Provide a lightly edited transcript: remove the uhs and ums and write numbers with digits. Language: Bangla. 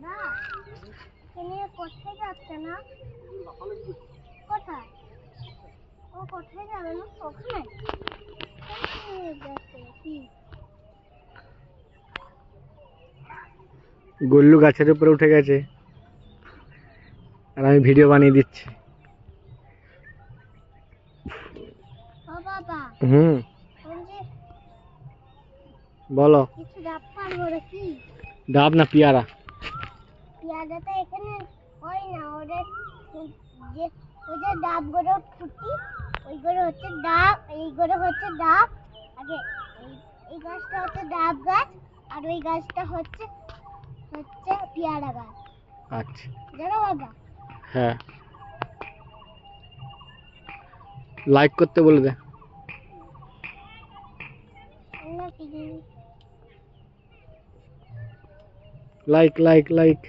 দাদা তুমি কোথায় যাচ্ছে না? কোথায়? ও কোথায় যাবে না? ওখানে গোল্লু গাছের উপরে উঠে গেছে আর আমি ভিডিও বানিয়ে দিচ্ছি। ও বাবা বলো। কিছু ডাব পারবো নাকি? ডাব না পেয়ারা? পেয়ারাটা এখানে হয় না, ওদের যে ওই যে ডাবগুলো ফুটি ওইগুলো হচ্ছে ডাব, এইগুলো হচ্ছে ডাব। আগে এই গাছটা হচ্ছে ডাব গাছ আর ওই গাছটা হচ্ছে হচ্ছে পেয়ারা গাছ। আচ্ছা জানো বাবা? হ্যাঁ, লাইক করতে বলে দে। Like like like.